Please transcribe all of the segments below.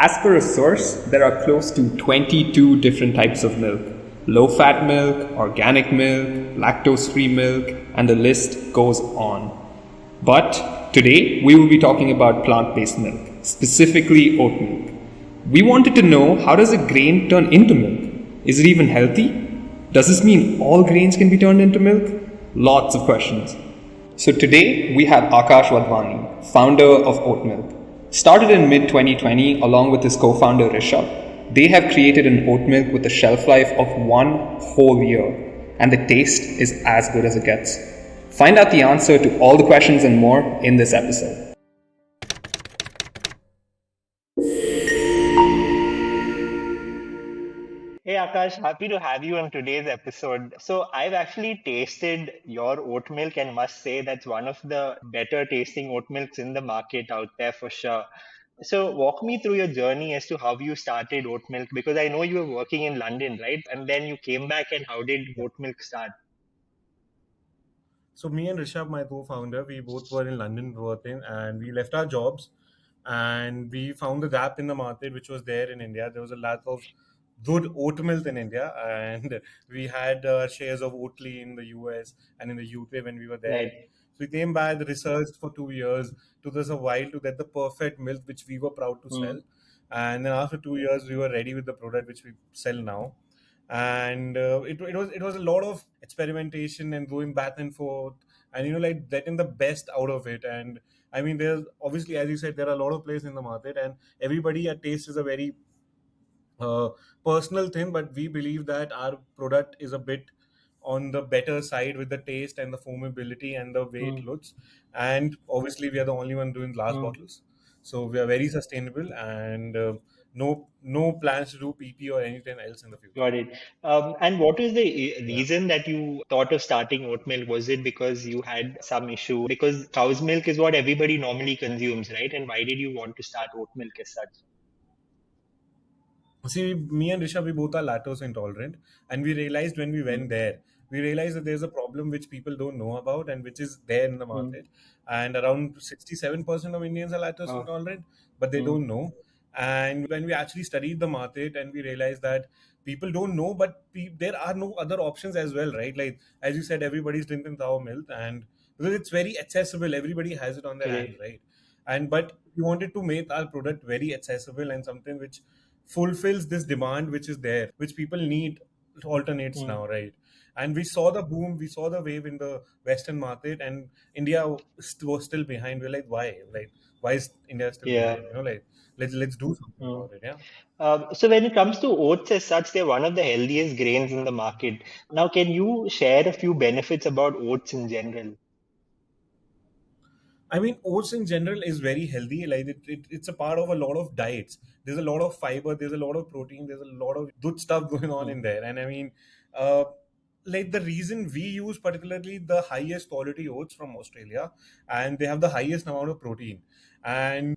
As per a source, there are close to 22 different types of milk: low fat milk, organic milk, lactose free milk, and the list goes on. But today we will be talking about plant based milk, specifically oat milk. We wanted to know, how does a grain turn into milk? Is it even healthy? Does this mean all grains can be turned into milk? Lots of questions. So today we have Akash Wadhwani, founder of Oat Milk. Started in mid 2020 along with his co-founder Rishabh, they have created an oat milk with a shelf life of 1 whole year, and the taste is as good as it gets. Find out the answer to all the questions and more in this episode. Hey Akash, happy to have you on today's episode. So, I've actually tasted your oat milk and must say that's one of the better tasting oat milks in the market out there for sure. So, walk me through your journey as to how you started oat milk because I know you were working in London, right? And then you came back, and how did Yeah. oat milk start? So me and Rishabh, my co-founder, we both were in London working, and we left our jobs, and we found the gap in the market which was there in India. There was a lack of good oat milk in India, and we had shares of Oatly in the US and in the UK when we were there. Right. So we came back, researched for 2 years. Took us a while to get the perfect milk which we were proud to Hmm. sell, and then after 2 years, we were ready with the product which we sell now. And it was a lot of experimentation and going back and forth, and like getting the best out of it. And I mean, there's obviously, as you said, there are a lot of players in the market, and everybody at taste is a very uh, personal thing, but we believe that our product is a bit on the better side with the taste and the foamability and the way Hmm. it looks. And obviously, we are the only one doing glass Hmm. bottles, so we are very sustainable, and no plans to do PP or anything else in the future. Got it. And what is the Yeah. reason that you thought of starting oat milk? Was it because you had some issue? Because cow's milk is what everybody normally consumes, right? And why did you want to start oat milk as such? See, me and Rishabh, we both are lactose intolerant, and we realized when we Mm, went there, we realized that there's a problem which people don't know about and which is there in the mm, market. And around 67% of Indians are lactose oh, intolerant, but they mm, don't know. And when we actually studied the market, and we realized that people don't know, but there are no other options as well, right? Like, as you said, everybody's drinking cow milk, and because it's very accessible, everybody has it on their hands, correct. right? And but we wanted to make our product very accessible and something which fulfills this demand which is there, which people need alternates Mm, now, right? And we saw the boom, we saw the wave in the Western market, and India was still behind. We're like, why? Like, why is India still yeah. behind? Like, let's do something Mm. about it. Yeah. So when it comes to oats as such, they're one of the healthiest grains in the market. Now, can you share a few benefits about oats in general? I mean, oats in general is very healthy. Like it's a part of a lot of diets. There's a lot of fiber. There's a lot of protein. There's a lot of good stuff going on Mm, in there. And I mean, uh, like the reason we use particularly the highest quality oats from Australia, and they have the highest amount of protein. And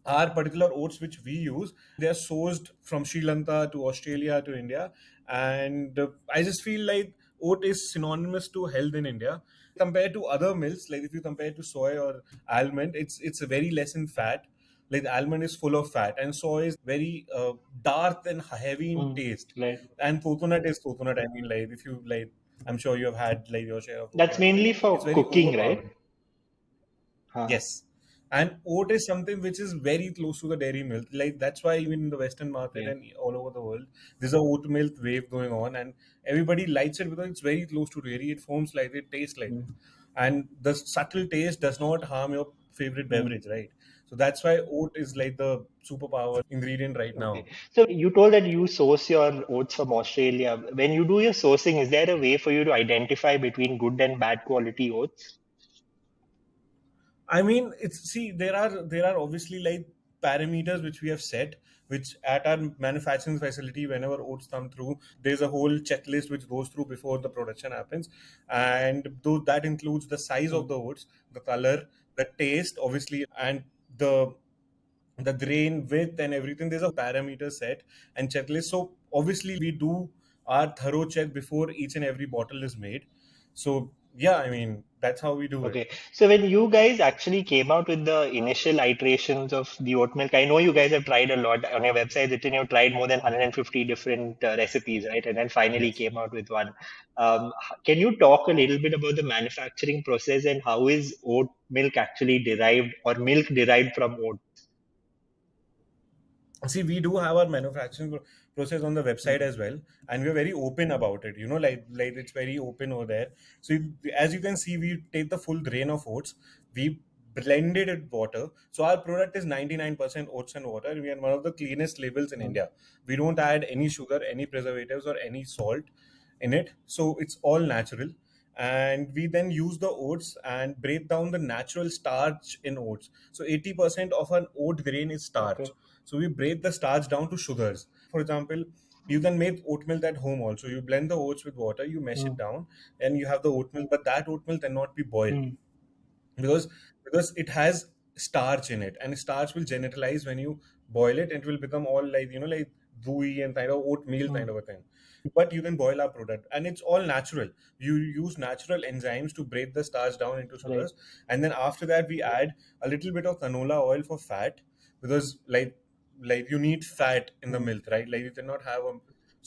our particular oats which we use, they are sourced from Sri Lanka to Australia to India. And I just feel like oat is synonymous to health in India compared to other milks. Like if you compare to soy or almond, it's a very less in fat. Like the almond is full of fat, and soy is very dark and heavy in mm, taste. right. And coconut is coconut. I mean, like if you like, I'm sure you have had like your share of That's coconut milk. mainly It's for very cooking, right? overpowering. Uh-huh. Yes. And oat is something which is very close to the dairy milk. Like that's why even in the Western market Yeah. and all over the world, there's a oat milk wave going on, and everybody likes it because it's very close to dairy. It forms like it tastes like Mm, it, and the subtle taste does not harm your favorite mm. beverage, right? So that's why oat is like the superpower ingredient right Okay. now. So you told that you source your oats from Australia. When you do your sourcing, is there a way for you to identify between good and bad quality oats? I mean, it's see, there are obviously like parameters which we have set, which at our manufacturing facility, whenever oats come through, there's a whole checklist which goes through before the production happens, and though that includes the size of Mm, the oats, the color, the taste, obviously, and the the grain width and everything. There's a parameter set and checklist. So obviously, we do our thorough check before each and every bottle is made. So Yeah, I mean, that's how we do it. Okay. So when you guys actually came out with the initial iterations of the oat milk, I know you guys have tried a lot on your website. Written you've tried more than 150 different recipes, right? And then finally Yes. came out with one. Can you talk a little bit about the manufacturing process and how is oat milk actually derived or milk derived from oat? See, we do have our manufacturing process on the website Mm. as well, and we're very open about it. Like it's very open over there. So as you can see, we take the full grain of oats, we blend it with water. So our product is 99% oats and water. We are one of the cleanest labels in Mm. India. We don't add any sugar, any preservatives, or any salt in it. So it's all natural. And we then use the oats and break down the natural starch in oats. So 80% of an oat grain is starch. Okay. So we break the starch down to sugars. For example, you can make oat milk at home also. You blend the oats with water, you mash it Mm. down, and you have the oat milk. But that oat milk cannot be boiled Mm. because because it has starch in it, and starch will generalize when you boil it. It will become all like like gooey and kind of oatmeal kind Mm. of a thing. But you can boil our product, and it's all natural. You use natural enzymes to break the starch down into Right. sugars, and then after that we add a little bit of canola oil for fat, because like you need fat in the Mm. milk, right? Like you cannot have a,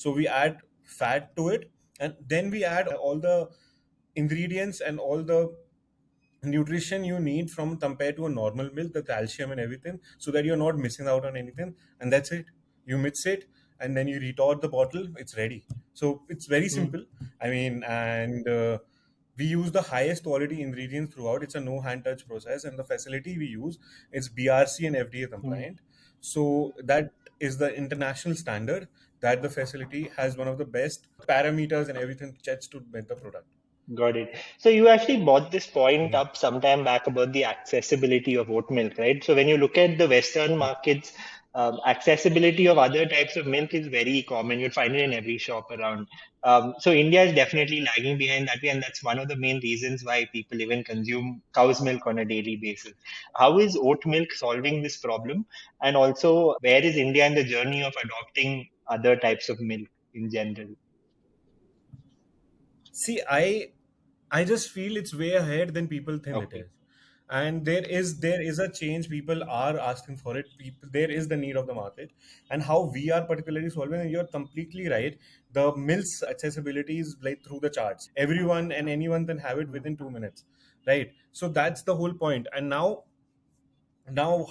so we add fat to it, and then we add all the ingredients and all the nutrition you need from compared to a normal milk, the calcium and everything, so that you're not missing out on anything. And that's it. You mix it, and then you retort the bottle. It's ready. So it's very Mm. simple. I mean, and we use the highest quality ingredients throughout. It's a no hand touch process, and the facility we use is BRC and FDA Mm. compliant. So that is the international standard, that the facility has one of the best parameters and everything checks to make the product. Got it. So you actually brought this point Yeah. up some time back about the accessibility of oat milk, right? So when you look at the Western markets, accessibility of other types of milk is very common. You'll find it in every shop around. So India is definitely lagging behind that way, and that's one of the main reasons why people even consume cow's milk on a daily basis. How is oat milk solving this problem? And also, where is India in the journey of adopting other types of milk in general? See, I just feel it's way ahead than people think it Okay. is. And there is a change. People are asking for it. People, there is the need of the market. And how we are particularly solving, and you're completely right. The mills accessibility is like through the charts. Everyone and anyone can have it Mm. within 2 minutes. Right. So that's the whole point. And now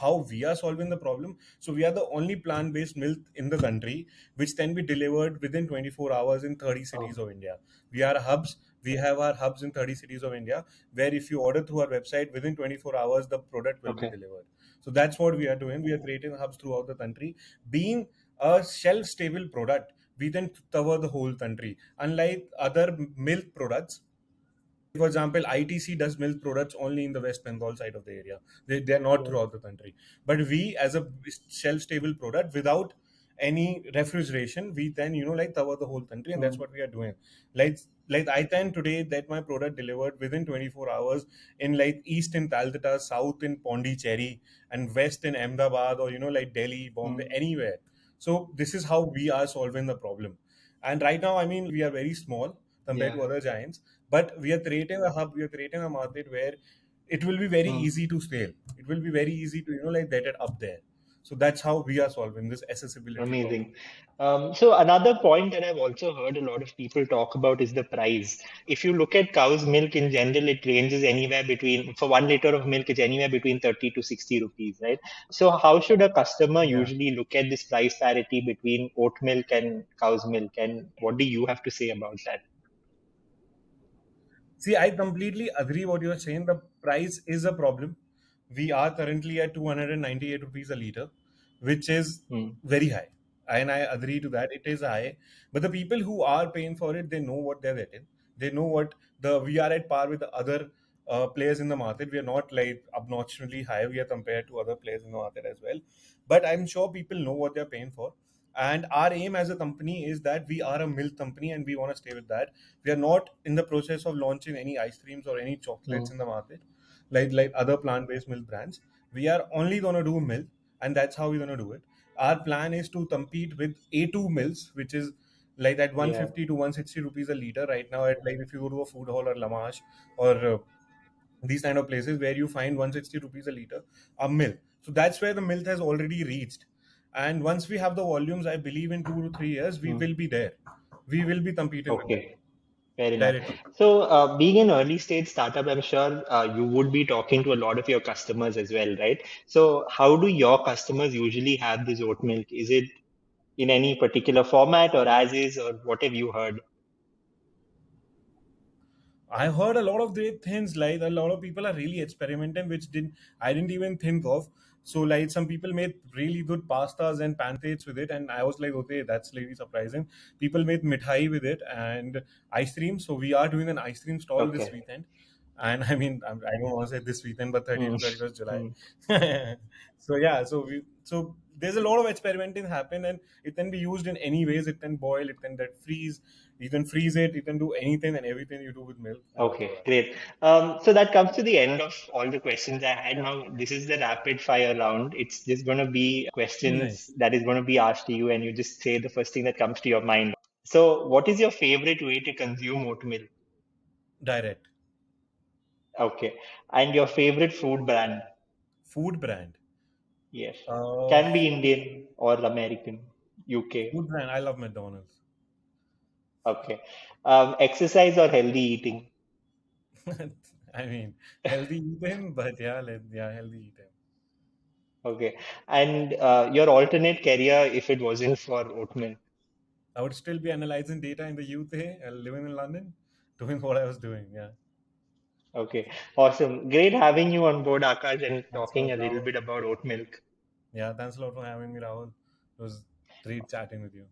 how we are solving the problem, so we are the only plant-based milk in the country which can be delivered within 24 hours in 30 Oh, cities of India. We have our hubs in 30 cities of India, where if you order through our website, within 24 hours the product will be okay. delivered. So that's what we are doing. We are creating hubs throughout the country. Being a shelf stable product, we then cover the whole country, unlike other milk products. For example, ITC does milk products only in the West Bengal side of the area. They are not Right. throughout the country. But we, as a shelf stable product without any refrigeration, we then like cover the whole country, and that's Mm. what we are doing. Like like I can today that my product delivered within 24 hours in like east in Calcutta, south in Pondicherry, and west in Ahmedabad, or like Delhi, Bombay, Mm. anywhere. So this is how we are solving the problem. And right now, I mean, we are very small compared Yeah. to other giants, but we are creating a hub, we are creating a market where it will be very Mm. easy to scale. It will be very easy to like get it up there. So that's how we are solving this accessibility problem. Amazing. So another point that I've also heard a lot of people talk about is the price. If you look at cow's milk in general, it ranges anywhere between, for 1 liter of milk, it's anywhere between 30 to 60 rupees, right? So how should a customer Yeah. usually look at this price parity between oat milk and cow's milk? And what do you have to say about that? See, I completely agree what you're saying. The price is a problem. We are currently at 298 rupees a liter, which is Mm. very high. And I agree to that. It is high. But the people who are paying for it, they know what they're getting. They know what the we are at par with the other players in the market. We are not like obnoxiously high. We are compared to other players in the market as well. But I'm sure people know what they're paying for. And our aim as a company is that we are a milk company, and we want to stay with that. We are not in the process of launching any ice creams or any chocolates Mm. in the market, like other plant-based milk brands. We are only gonna do milk, and that's how we're gonna do it. Our plan is to compete with A2 milks, which is like at Yeah. 150 to 160 rupees a liter right now. At like if you go to a food hall or Lamash or these kind of places where you find 160 rupees a liter a milk. So that's where the milk has already reached. And once we have the volumes, I believe in 2 to 3 years we Hmm. will be there. We will be competing with them Okay. Fair enough. directly. So, being an early stage startup, I'm sure you would be talking to a lot of your customers as well, right? So, how do your customers usually have this oat milk? Is it in any particular format or as is, or what have you heard? I heard a lot of great things. Like a lot of people are really experimenting, which didn't I didn't even think of. So like some people made really good pastas and pancakes with it, and I was like, okay, that's really surprising. People made mithai with it and ice cream. So we are doing an ice cream stall this Okay. weekend, and I mean I don't want to say this weekend, but 30 Hmm. to 31st July. Hmm. So yeah, so there's a lot of experimenting happen, and it can be used in any ways. It can boil, it can that freeze, you can freeze it, you can do anything and everything you do with milk. Okay, great. So that comes to the end of all the questions I had. Now, this is the rapid fire round. It's just going to be Nice. questions that is going to be asked to you, and you just say the first thing that comes to your mind. So, what is your favorite way to consume oat milk? Direct. Okay. And your favorite food brand? Food brand. Yes. Uh, Can be Indian or American, UK. Food brand. I love McDonald's. Okay. Exercise or healthy eating? I mean, healthy eating, but yeah, healthy eating. Okay. And your alternate career if it wasn't for oat milk? I would still be analyzing data in the UK, living in London, doing what I was doing. Yeah. Okay. Awesome. Great having you on board, Akash, and Thanks a talking lot, a little Rahul. bit about oat milk. Yeah, thanks a lot for having me, Rahul. It was great chatting with you.